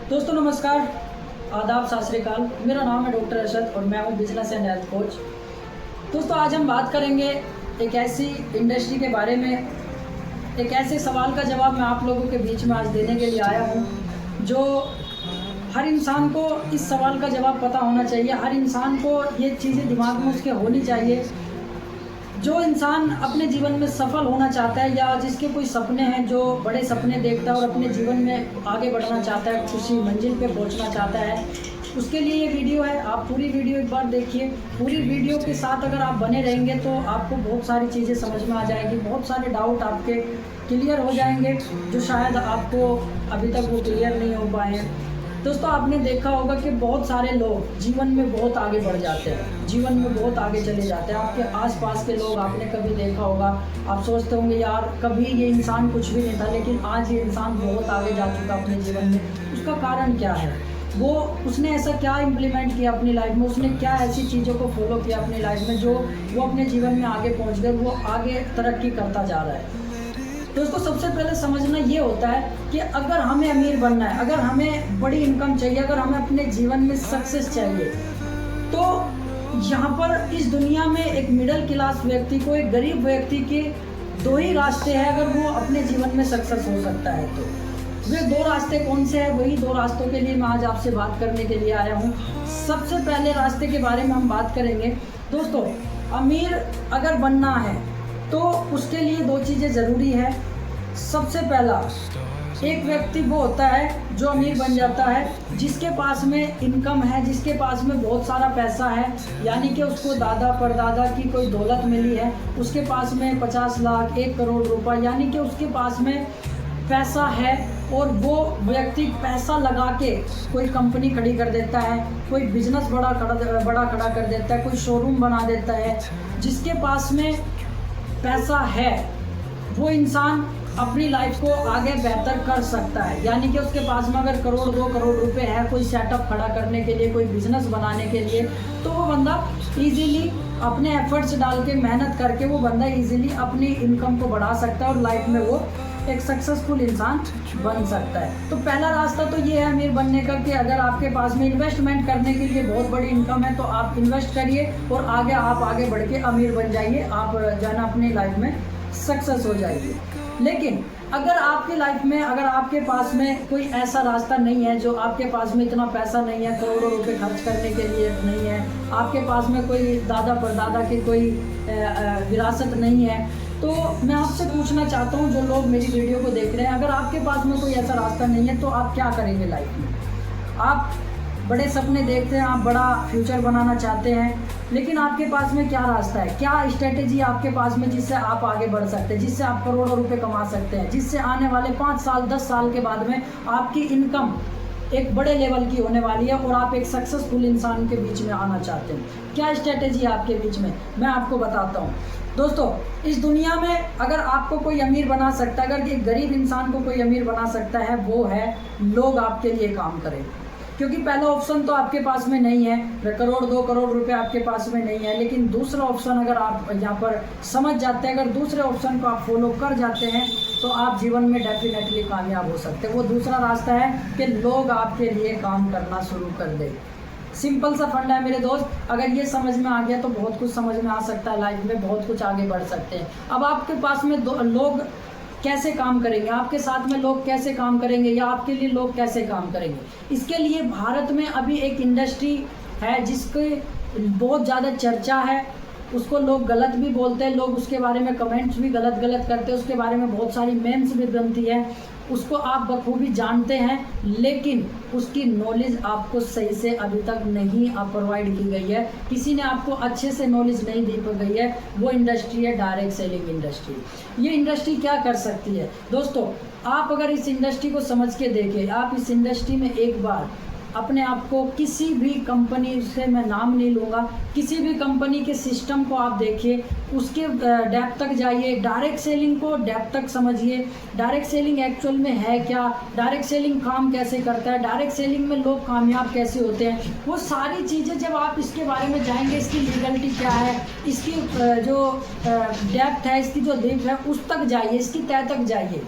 दोस्तों नमस्कार, आदाब, सत श्री अकाल। मेरा नाम है डॉक्टर अरशद और मैं हूँ बिजनेस एंड हेल्थ कोच। दोस्तों आज हम बात करेंगे एक ऐसी इंडस्ट्री के बारे में, एक ऐसे सवाल का जवाब मैं आप लोगों के बीच में आज देने के लिए आया हूँ जो हर इंसान को इस सवाल का जवाब पता होना चाहिए। हर इंसान को ये चीज़ें दिमाग में उसके होनी चाहिए। जो इंसान अपने जीवन में सफल होना चाहता है या जिसके कोई सपने हैं, जो बड़े सपने देखता है और अपने जीवन में आगे बढ़ना चाहता है, किसी मंजिल पे पहुंचना चाहता है, उसके लिए ये वीडियो है। आप पूरी वीडियो एक बार देखिए। पूरी वीडियो के साथ अगर आप बने रहेंगे तो आपको बहुत सारी चीज़ें समझ में आ जाएगी, बहुत सारे डाउट आपके क्लियर हो जाएंगे जो शायद आपको अभी तक वो क्लियर नहीं हो पाए हैं। दोस्तों आपने देखा होगा कि बहुत सारे लोग जीवन में बहुत आगे बढ़ जाते हैं, जीवन में बहुत आगे चले जाते हैं। आपके आसपास के लोग आपने कभी देखा होगा, आप सोचते होंगे यार कभी ये इंसान कुछ भी नहीं था, लेकिन आज ये इंसान बहुत आगे जा चुका अपने जीवन में। उसका कारण क्या है? वो उसने ऐसा क्या इम्प्लीमेंट किया अपनी लाइफ में, उसने क्या ऐसी चीज़ों को फॉलो किया अपनी लाइफ में जो वो अपने जीवन में आगे पहुँच कर वो आगे तरक्की करता जा रहा है। दोस्तों सबसे पहले समझना ये होता है कि अगर हमें अमीर बनना है, अगर हमें बड़ी इनकम चाहिए, अगर हमें अपने जीवन में सक्सेस चाहिए, तो यहाँ पर इस दुनिया में एक मिडिल क्लास व्यक्ति को, एक गरीब व्यक्ति के दो ही रास्ते हैं अगर वो अपने जीवन में सक्सेस हो सकता है तो। वे दो रास्ते कौन से हैं? वही दो रास्तों के लिए मैं आज आपसे बात करने के लिए आया हूँ। सबसे पहले रास्ते के बारे में हम बात करेंगे। दोस्तों अमीर अगर बनना है तो उसके लिए दो चीज़ें ज़रूरी है। सबसे पहला, एक व्यक्ति वो होता है जो अमीर बन जाता है जिसके पास में इनकम है, जिसके पास में बहुत सारा पैसा है, यानी कि उसको दादा परदादा की कोई दौलत मिली है, उसके पास में 50 लाख 1 करोड़ रुपए, यानी कि उसके पास में पैसा है और वो व्यक्ति पैसा लगा के कोई कंपनी खड़ी कर देता है, कोई बिजनेस बड़ा खड़ा कर देता है, कोई शोरूम बना देता है। जिसके पास में पैसा है वो इंसान अपनी लाइफ को आगे बेहतर कर सकता है, यानी कि उसके पास में अगर करोड़ 2 करोड़ रुपए है कोई सेटअप खड़ा करने के लिए, कोई बिजनेस बनाने के लिए, तो वो बंदा इजीली अपने एफर्ट्स डाल के मेहनत करके वो बंदा इजीली अपनी इनकम को बढ़ा सकता है और लाइफ में वो एक सक्सेसफुल इंसान बन सकता है। तो पहला रास्ता तो ये है अमीर बनने का कि अगर आपके पास में इन्वेस्टमेंट करने के लिए बहुत बड़ी इनकम है तो आप इन्वेस्ट करिए और आप आगे बढ़ के अमीर बन जाइए, आप जाना अपनी लाइफ में सक्सेस हो जाइए। लेकिन अगर आपकी लाइफ में, अगर आपके पास में कोई ऐसा रास्ता नहीं है, जो आपके पास में इतना पैसा नहीं है, करोड़ों रुपए खर्च करने के लिए नहीं है, आपके पास में कोई दादा परदादा की कोई विरासत नहीं है, तो मैं आपसे पूछना चाहता हूँ जो लोग मेरी वीडियो को देख रहे हैं, अगर आपके पास में कोई ऐसा रास्ता नहीं है तो आप क्या करेंगे लाइफ में? आप बड़े सपने देखते हैं, आप बड़ा फ्यूचर बनाना चाहते हैं, लेकिन आपके पास में क्या रास्ता है, क्या स्ट्रेटेजी आपके पास में जिससे आप आगे बढ़ सकते हैं, जिससे आप करोड़ों रुपए कमा सकते हैं, जिससे आने वाले 5 साल 10 साल के बाद में आपकी इनकम एक बड़े लेवल की होने वाली है और आप एक सक्सेसफुल इंसान के बीच में आना चाहते हैं? क्या स्ट्रेटेजी है आपके बीच में? मैं आपको बताता हूँ। दोस्तों इस दुनिया में अगर आपको कोई अमीर बना सकता है, अगर एक गरीब इंसान को कोई अमीर बना सकता है, वो है लोग आपके लिए काम करें। क्योंकि पहला ऑप्शन तो आपके पास में नहीं है, करोड़ 2 करोड़ रुपए आपके पास में नहीं है, लेकिन दूसरा ऑप्शन अगर आप यहाँ पर समझ जाते हैं, अगर दूसरे ऑप्शन को आप फॉलो कर जाते हैं तो आप जीवन में डेफिनेटली कामयाब हो सकते हैं। वो दूसरा रास्ता है कि लोग आपके लिए काम करना शुरू कर दें। सिंपल सा फंडा है मेरे दोस्त, अगर ये समझ में आ गया तो बहुत कुछ समझ में आ सकता है, लाइफ में बहुत कुछ आगे बढ़ सकते हैं। अब आपके पास में लोग कैसे काम करेंगे, आपके साथ में लोग कैसे काम करेंगे या आपके लिए लोग कैसे काम करेंगे? इसके लिए भारत में अभी एक इंडस्ट्री है जिसकी बहुत ज़्यादा चर्चा है, उसको लोग गलत भी बोलते हैं, लोग उसके बारे में कमेंट्स भी गलत करते हैं, उसके बारे में बहुत सारी मेम्स भी बनती है, उसको आप बखूबी जानते हैं, लेकिन उसकी नॉलेज आपको सही से अभी तक नहीं प्रोवाइड की गई है, किसी ने आपको अच्छे से नॉलेज नहीं दी गई है। वो इंडस्ट्री है डायरेक्ट सेलिंग इंडस्ट्री। ये इंडस्ट्री क्या कर सकती है दोस्तों? आप अगर इस इंडस्ट्री को समझ के देखें, आप इस इंडस्ट्री में एक बार अपने आप को, किसी भी कंपनी से मैं नाम नहीं लूँगा, किसी भी कंपनी के सिस्टम को आप देखिए, उसके डेप्थ तक जाइए, डायरेक्ट सेलिंग को डेप्थ तक समझिए, डायरेक्ट सेलिंग एक्चुअल में है क्या, डायरेक्ट सेलिंग काम कैसे करता है, डायरेक्ट सेलिंग में लोग कामयाब कैसे होते हैं, वो सारी चीज़ें जब आप इसके बारे में जाएंगे, इसकी लीगलिटी क्या है, इसकी जो डेप्थ है, इसकी जो डीप है, उस तक जाइए, इसकी तह तक जाइए,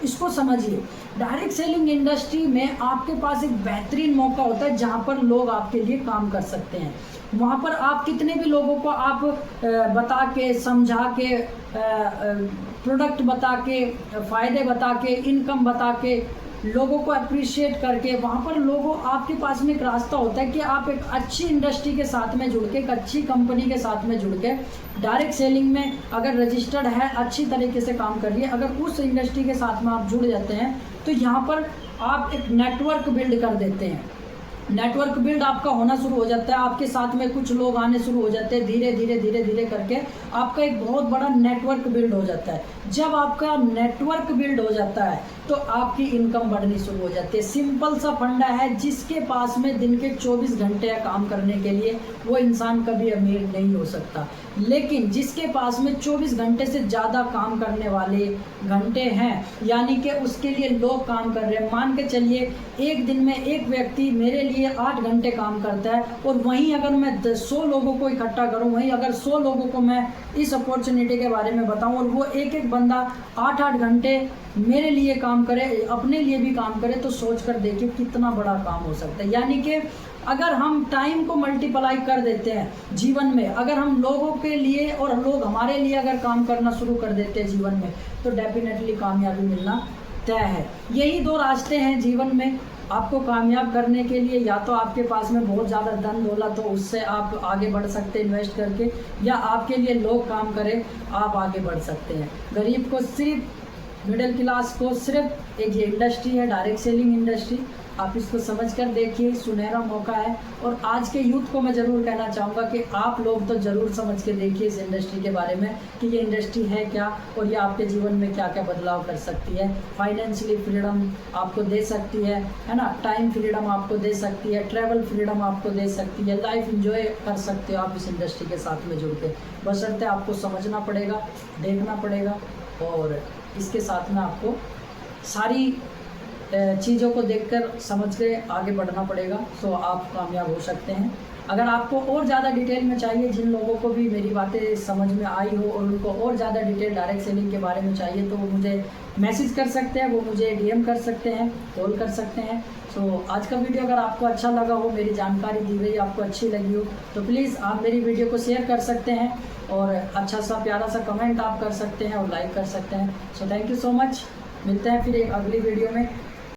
इसको समझिए। डायरेक्ट सेलिंग इंडस्ट्री में आपके पास एक बेहतरीन मौका होता है जहाँ पर लोग आपके लिए काम कर सकते हैं। वहाँ पर आप कितने भी लोगों को आप बता के, समझा के, प्रोडक्ट बता के, फ़ायदे बता के, इनकम बता के, लोगों को अप्रिशिएट करके, वहाँ पर लोगों आपके पास में एक रास्ता होता है कि आप एक अच्छी इंडस्ट्री के साथ में जुड़ के, एक अच्छी कंपनी के साथ में जुड़ के, डायरेक्ट सेलिंग में अगर रजिस्टर्ड है, अच्छी तरीके से काम कर रही है, अगर उस इंडस्ट्री के साथ में आप जुड़ जाते हैं तो यहाँ पर आप एक नेटवर्क बिल्ड कर देते हैं। नेटवर्क बिल्ड आपका होना शुरू हो जाता है, आपके साथ में कुछ लोग आने शुरू हो जाते हैं, धीरे धीरे धीरे धीरे करके आपका एक बहुत बड़ा नेटवर्क बिल्ड हो जाता है। जब आपका नेटवर्क बिल्ड हो जाता है तो आपकी इनकम बढ़नी शुरू हो जाती है। सिंपल सा फंडा है, जिसके पास में दिन के 24 घंटे काम करने के लिए, वो इंसान कभी अमीर नहीं हो सकता। लेकिन जिसके पास में 24 घंटे से ज़्यादा काम करने वाले घंटे हैं, यानी कि उसके लिए लोग काम कर रहे हैं, मान के चलिए एक दिन में एक व्यक्ति मेरे लिए 8 घंटे काम करता है, और वहीं अगर मैं 100 लोगों को इकट्ठा करूं, वहीं अगर 100 लोगों को मैं इस अपॉर्चुनिटी के बारे में बताऊं और वो एक एक बंदा 8-8 घंटे मेरे लिए काम करे, अपने लिए भी काम करे, तो सोच कर देखिए कितना बड़ा काम हो सकता है। यानी कि अगर हम टाइम को मल्टीप्लाई कर देते हैं जीवन में, अगर हम लोगों के लिए और लोग हमारे लिए अगर काम करना शुरू कर देते हैं जीवन में, तो डेफिनेटली कामयाबी मिलना तय है। यही 2 रास्ते हैं जीवन में आपको कामयाब करने के लिए। या तो आपके पास में बहुत ज़्यादा धन दौलत हो, उससे आप आगे बढ़ सकते हैं इन्वेस्ट करके, या आपके लिए लोग काम करें, आप आगे बढ़ सकते हैं। गरीब को सिर्फ, मिडिल क्लास को सिर्फ एक ये इंडस्ट्री है, डायरेक्ट सेलिंग इंडस्ट्री, आप इसको समझ कर देखिए, सुनहरा मौका है। और आज के यूथ को मैं ज़रूर कहना चाहूँगा कि आप लोग तो ज़रूर समझ के देखिए इस इंडस्ट्री के बारे में कि ये इंडस्ट्री है क्या और ये आपके जीवन में क्या क्या बदलाव कर सकती है। फाइनेंशियली फ्रीडम आपको दे सकती है ना, टाइम फ्रीडम आपको दे सकती है, ट्रैवल फ्रीडम आपको दे सकती है, लाइफ इंजॉय कर सकते हो आप इस इंडस्ट्री के साथ में जुड़ के। बशर्ते आपको समझना पड़ेगा, देखना पड़ेगा, और इसके साथ में आपको सारी चीज़ों को देखकर समझ के आगे बढ़ना पड़ेगा, तो आप कामयाब हो सकते हैं। अगर आपको और ज़्यादा डिटेल में चाहिए, जिन लोगों को भी मेरी बातें समझ में आई हो और उनको और ज़्यादा डिटेल डायरेक्ट सेलिंग के बारे में चाहिए, तो वो मुझे मैसेज कर सकते हैं, वो मुझे DM कर सकते हैं, कॉल कर सकते हैं। सो आज का वीडियो अगर आपको अच्छा लगा हो, मेरी जानकारी दी गई आपको अच्छी लगी हो, तो प्लीज़ आप मेरी वीडियो को शेयर कर सकते हैं, और अच्छा सा प्यारा सा कमेंट आप कर सकते हैं और लाइक कर सकते हैं। So thank you so much. मिलते हैं फिर एक अगली वीडियो में।